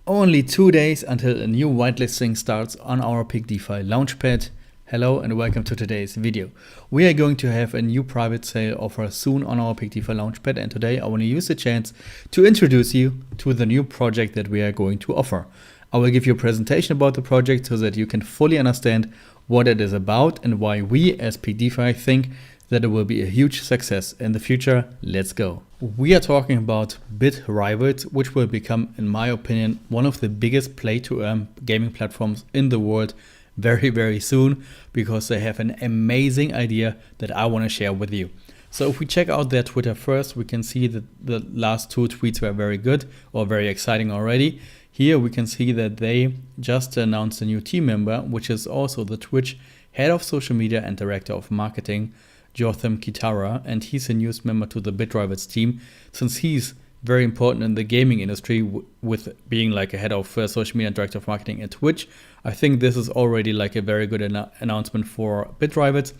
only 2 days until a new whitelisting starts on our PEAKDEFI Launchpad. Hello and welcome to today's video. We are going to have a new private sale offer soon on our PEAKDEFI Launchpad, and today I want to use the chance to introduce you to the new project that we are going to offer. I will give you a presentation about the project so that you can fully understand what it is about and why we as PEAKDEFI think that it will be a huge success in the future. Let's go. We are talking about BitRivals, which will become, in my opinion, one of the biggest play-to-earn gaming platforms in the world very, very soon, because they have an amazing idea that I want to share with you. So if we check out their Twitter first, we can see that the last two tweets were very good or very exciting already. Here we can see that they just announced a new team member, which is also the Twitch head of social media and director of marketing, Jotham Kitara, and he's a newest member to the BitRivals team, since he's very important in the gaming industry with being like a head of social media and director of marketing at Twitch. I think this is already like a very good announcement for BitRivals.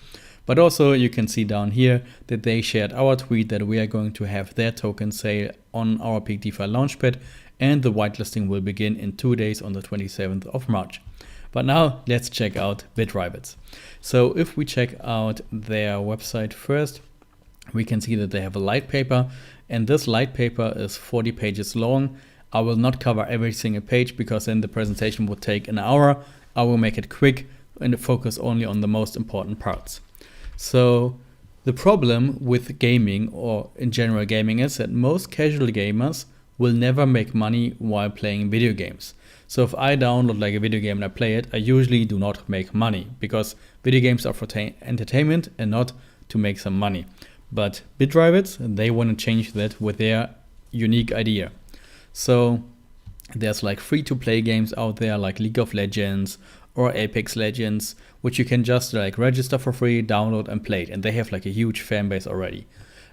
But also you can see down here that they shared our tweet that we are going to have their token sale on our PEAKDEFI Launchpad, and the whitelisting will begin in 2 days on the 27th of March. But now let's check out BitRivals. So if we check out their website first, we can see that they have a light paper, and this light paper is 40 pages long. I will not cover every single page because then the presentation would take an hour. I will make it quick and focus only on the most important parts. So the problem with gaming, or in general gaming, is that most casual gamers will never make money while playing video games. So if I download like a video game and I play it, I usually do not make money, because video games are for entertainment and not to make some money. But BitRivals, they want to change that with their unique idea. So there's like free-to-play games out there like League of Legends or Apex Legends, which you can just like register for free, download and play it. And they have like a huge fan base already.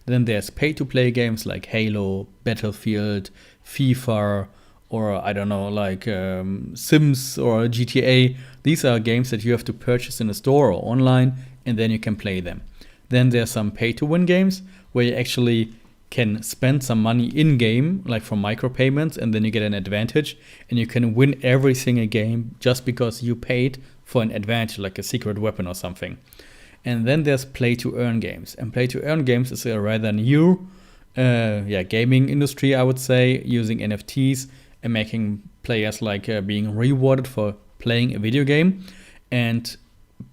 Then there's pay-to-play games like Halo, Battlefield, FIFA, or I don't know, like Sims or GTA. These are games that you have to purchase in a store or online, and then you can play them. Then there's some pay-to-win games where you actually can spend some money in-game, like from micropayments, and then you get an advantage, and you can win every single game just because you paid for an advantage, like a secret weapon or something. And then there's play-to-earn games, and play-to-earn games is a rather new gaming industry, I would say, using NFTs and making players like being rewarded for playing a video game. And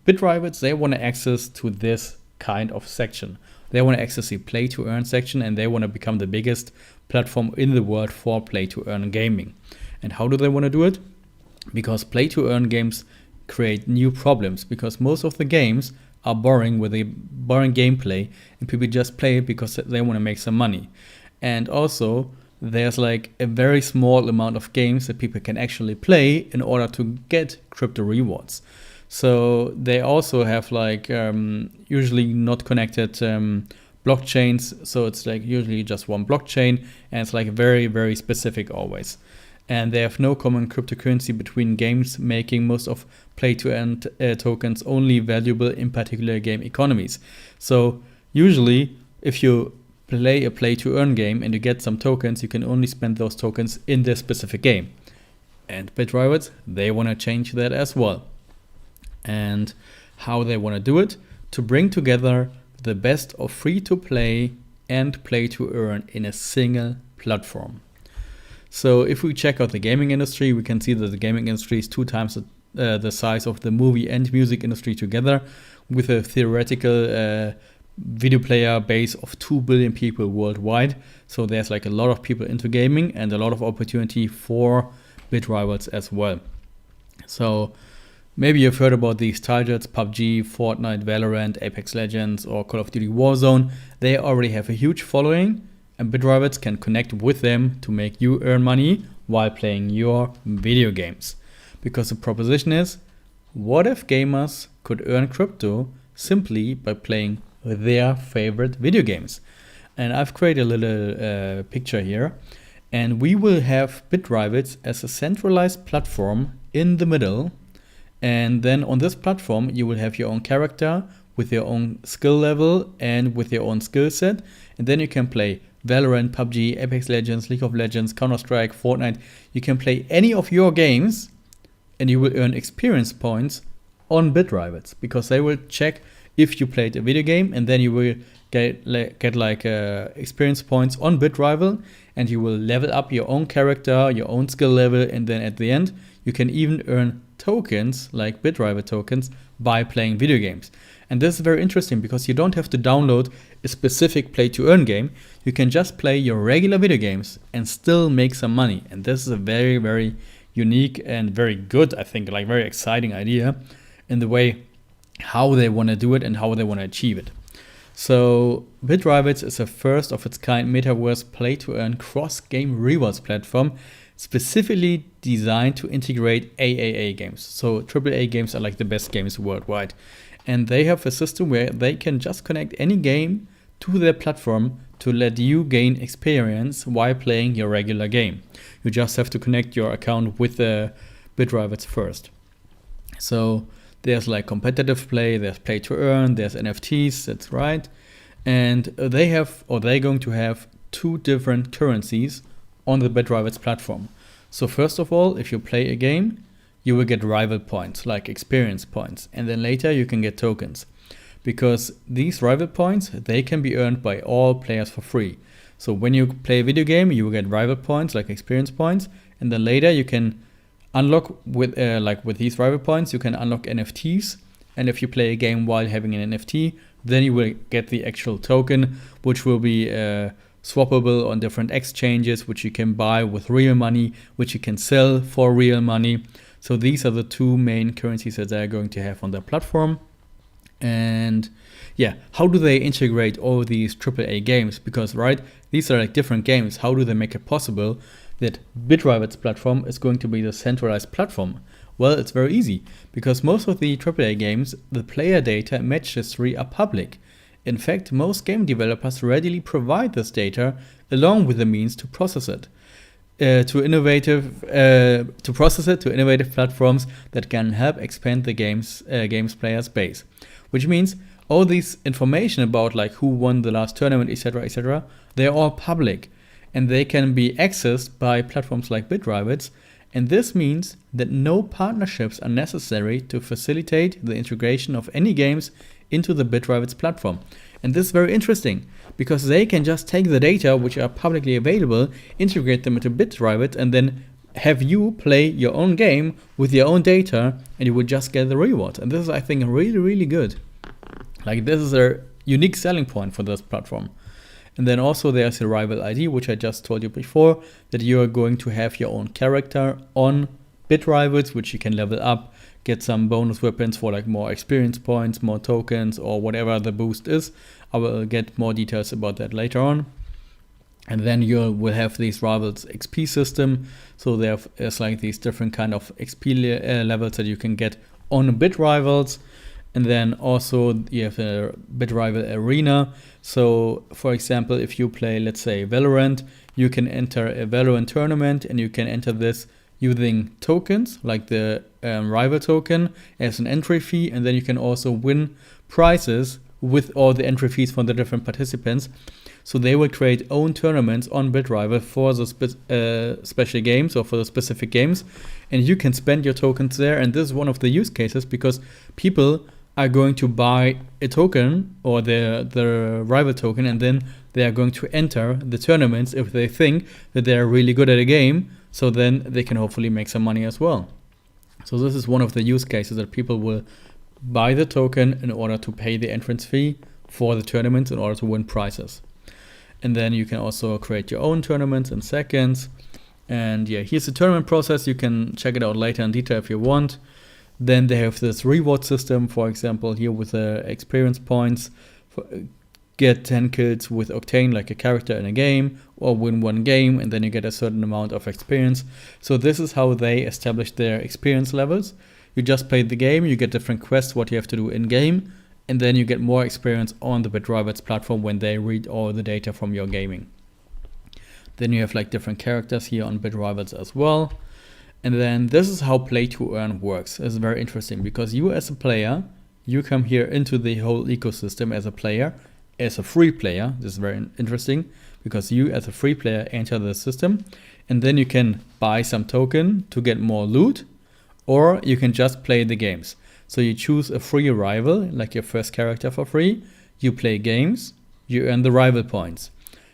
BitRivals, they want to access to this kind of section. They want to access the play to earn section, and they want to become the biggest platform in the world for play to earn gaming. And how do they want to do it? Because play to earn games create new problems, because most of the games are boring with a boring gameplay, and people just play it because they want to make some money. And also there's like a very small amount of games that people can actually play in order to get crypto rewards. So they also have like usually not connected blockchains. So it's like usually just one blockchain, and it's like very, very specific always. And they have no common cryptocurrency between games, making most of play-to-earn tokens only valuable in particular game economies. So usually if you play a play-to-earn game and you get some tokens, you can only spend those tokens in this specific game. And BitRivals, they want to change that as well. And how they want to do it? To bring together the best of free-to-play and play-to-earn in a single platform. So if we check out the gaming industry, we can see that the gaming industry is 2 times the size of the movie and music industry together, with a theoretical video player base of 2 billion people worldwide. So there's like a lot of people into gaming and a lot of opportunity for BitRivals as well. So maybe you've heard about these titles: PUBG, Fortnite, Valorant, Apex Legends, or Call of Duty Warzone. They already have a huge following, and BitRivals can connect with them to make you earn money while playing your video games. Because the proposition is, what if gamers could earn crypto simply by playing their favorite video games? And I've created a little picture here, and we will have BitRivals as a centralized platform in the middle. And then on this platform, you will have your own character with your own skill level and with your own skill set. And then you can play Valorant, PUBG, Apex Legends, League of Legends, Counter-Strike, Fortnite. You can play any of your games and you will earn experience points on BitRivals, because they will check if you played a video game, and then you will get like experience points on BitRival, and you will level up your own character, your own skill level, and then at the end you can even earn tokens like BitRival tokens by playing video games. And this is very interesting because you don't have to download a specific play to earn game. You can just play your regular video games and still make some money. And this is a very, very unique and very good, I think, like very exciting idea in the way how they want to do it and how they want to achieve it. So BitRivals is a first of its kind metaverse play to earn cross-game rewards platform specifically designed to integrate AAA games. So AAA games are like the best games worldwide. And they have a system where they can just connect any game to their platform to let you gain experience while playing your regular game. You just have to connect your account with the BitRivals first. So there's like competitive play, there's play to earn, there's NFTs, that's right. And they're going to have two different currencies on the BitRivals platform. So first of all, if you play a game, you will get rival points, like experience points. And then later you can get tokens. Because these rival points, they can be earned by all players for free. So when you play a video game, you will get rival points, like experience points. And then later you can unlock with these rival points, you can unlock NFTs. And if you play a game while having an NFT, then you will get the actual token, which will be swappable on different exchanges, which you can buy with real money, which you can sell for real money. So these are the two main currencies that they're going to have on their platform. And yeah, how do they integrate all these AAA games? Because right, these are like different games. How do they make it possible that BitRivals platform is going to be the centralized platform? Well, it's very easy, because most of the AAA games, the player data and match history are public. In fact, most game developers readily provide this data along with the means to process it. To innovative platforms that can help expand the game's players base, which means all this information about like who won the last tournament, etc., they're all public, and they can be accessed by platforms like BitRivals. And this means that no partnerships are necessary to facilitate the integration of any games into the BitRivals platform. And this is very interesting, because they can just take the data which are publicly available, integrate them into BitRivals, and then have you play your own game with your own data, and you would just get the reward. And this is, I think, really, really good. Like, this is a unique selling point for this platform. And then also there's a rival ID, which I just told you before, that you are going to have your own character on BitRivals, which you can level up, get some bonus weapons for like more experience points, more tokens, or whatever the boost is. I will get more details about that later on. And then you will have these rivals XP system. So there's like these different kind of XP levels that you can get on BitRivals. And then also you have a BitRival arena. So for example, if you play, let's say, Valorant, you can enter a Valorant tournament, and you can enter this using tokens like the rival token as an entry fee. And then you can also win prizes with all the entry fees from the different participants. So they will create own tournaments on BitRival for the special games or for the specific games. And you can spend your tokens there. And this is one of the use cases, because people are going to buy a token or the rival token, and then they are going to enter the tournaments if they think that they're really good at a game. So then they can hopefully make some money as well. So this is one of the use cases, that people will buy the token in order to pay the entrance fee for the tournaments in order to win prizes. And then you can also create your own tournaments in seconds. And yeah, here's the tournament process. You can check it out later in detail if you want. Then they have this reward system, for example, here with the experience points. Get 10 kills with Octane, like a character in a game, or win one game, and then you get a certain amount of experience. So this is how they establish their experience levels. You just play the game, you get different quests, what you have to do in game, and then you get more experience on the BitRivals platform when they read all the data from your gaming. Then you have like different characters here on BitRivals as well. And then this is how play to earn works. It's very interesting, because you as a player, you come here into the whole ecosystem as a player, as a free player. This is very interesting, because you as a free player enter the system, and then you can buy some token to get more loot, or you can just play the games. So you choose a free rival, like your first character for free, you play games, you earn the rival points.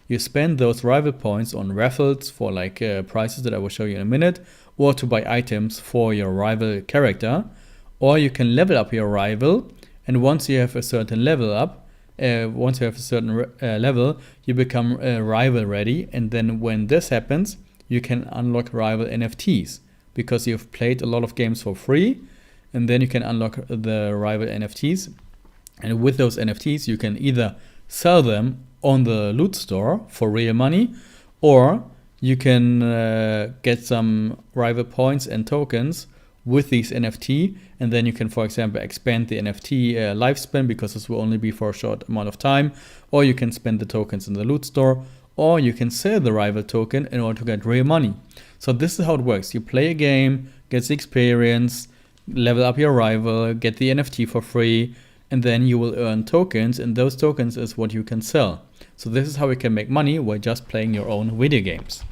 You spend those rival points on raffles for like prizes that I will show you in a minute, or to buy items for your rival character, or you can level up your rival, and once you have a certain level up, level, you become rival ready, and then when this happens, you can unlock rival NFTs, because you've played a lot of games for free, and then you can unlock the rival NFTs, and with those NFTs, you can either sell them on the loot store for real money, or you can get some rival points and tokens with these NFT, and then you can, for example, expand the NFT lifespan, because this will only be for a short amount of time, or you can spend the tokens in the loot store, or you can sell the rival token in order to get real money. So this is how it works. You play a game, get the experience, level up your rival, get the NFT for free, and then you will earn tokens, and those tokens is what you can sell. So this is how you can make money while just playing your own video games.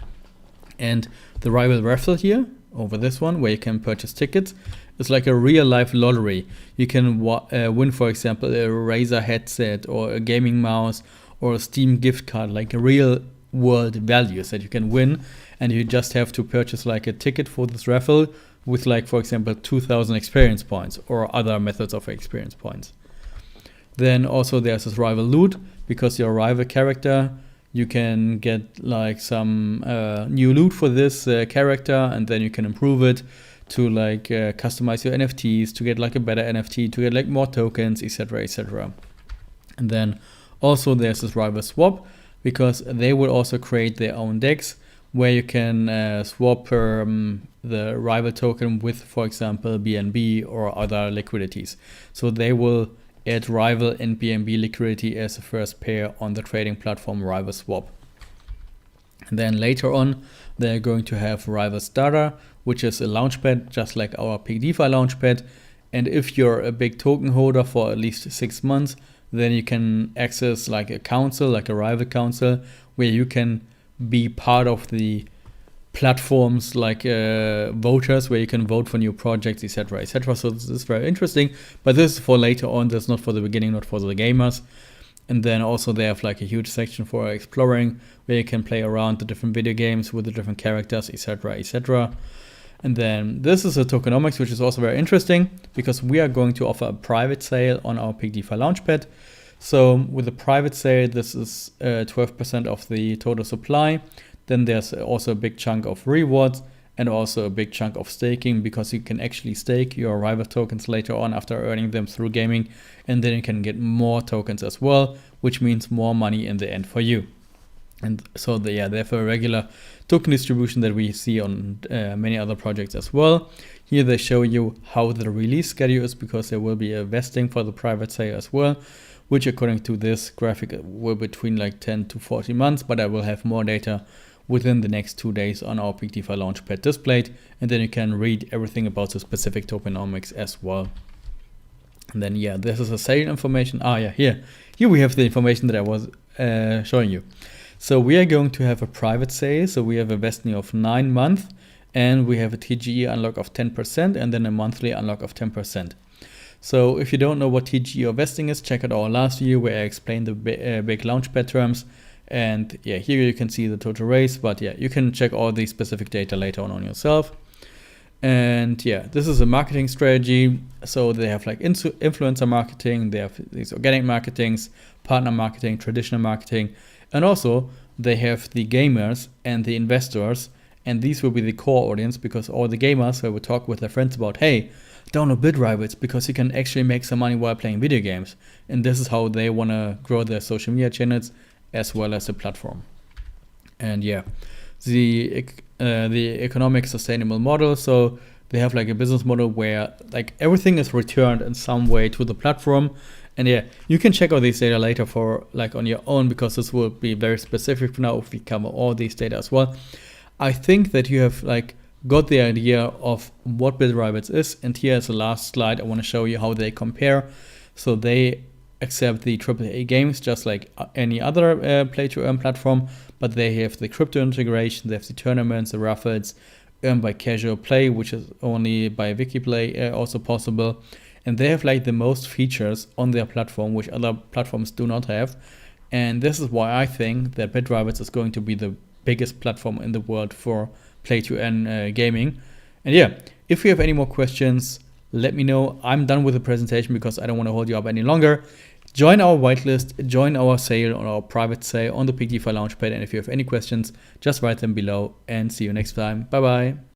And the rival raffle here, over this one, where you can purchase tickets, is like a real life lottery. You can win, for example, a Razer headset or a gaming mouse or a Steam gift card, like a real world values that you can win, and you just have to purchase like a ticket for this raffle with, like, for example, 2,000 experience points or other methods of experience points. Then also there's this rival loot, because your rival character, you can get like some new loot for this character, and then you can improve it to like customize your NFTs, to get like a better NFT, to get like more tokens, etc., etc. And then also there's this rival swap, because they will also create their own decks where you can swap the rival token with, for example, BNB or other liquidities. So they will add rival and BNB liquidity as the first pair on the trading platform Rival Swap. And then later on, they're going to have Rival Starter, which is a launchpad, just like our PEAKDEFI Launchpad. And if you're a big token holder for at least 6 months, then you can access like a council, like a rival council, where you can be part of the platforms like voters, where you can vote for new projects, etc., etc. So this is very interesting, but this is for later on. That's not for the beginning, not for the gamers. And then also they have like a huge section for exploring, where you can play around the different video games with the different characters, etc., etc. And then this is a tokenomics, which is also very interesting, because we are going to offer a private sale on our PEAKDEFI Launchpad. So with a private sale, this is 12% of the total supply. Then there's also a big chunk of rewards, and also a big chunk of staking, because you can actually stake your rival tokens later on after earning them through gaming, and then you can get more tokens as well, which means more money in the end for you. And so they have a regular token distribution that we see on many other projects as well. Here they show you how the release schedule is, because there will be a vesting for the private sale as well, which according to this graphic will be between like 10 to 40 months, but I will have more data within the next 2 days on our PEAKDEFI Launchpad displayed, and then you can read everything about the specific tokenomics as well. And then this is a sale information. Here we have the information that I was showing you. So we are going to have a private sale. So we have a vesting of 9 months, and we have a TGE unlock of 10%, and then a monthly unlock of 10%. So if you don't know what TGE or vesting is, check out our last video where I explained the big Launchpad terms. And here you can see the total raise, but you can check all the specific data later on yourself. And this is a marketing strategy. So they have like influencer marketing, they have these organic marketings, partner marketing, traditional marketing, and also they have the gamers and the investors, and these will be the core audience, because all the gamers will talk with their friends about, hey, download BitRivals, because you can actually make some money while playing video games. And this is how they want to grow their social media channels as well as the platform. And the economic sustainable model. So they have like a business model where like everything is returned in some way to the platform. And you can check out these data later for like on your own, because this will be very specific for now if we cover all these data as well. I think that you have like got the idea of what BitRivals is. And here's the last slide. I want to show you how they compare. So they accept the AAA games just like any other play-to-earn platform, but they have the crypto integration, they have the tournaments, the raffles, earned by casual play, which is only by Wikiplay also possible. And they have like the most features on their platform, which other platforms do not have. And this is why I think that BitRivets is going to be the biggest platform in the world for play-to-earn gaming. And yeah, if you have any more questions, let me know. I'm done with the presentation because I don't want to hold you up any longer. Join our whitelist, join our sale on our private sale on the PEAKDEFI Launchpad. And if you have any questions, just write them below and see you next time. Bye bye.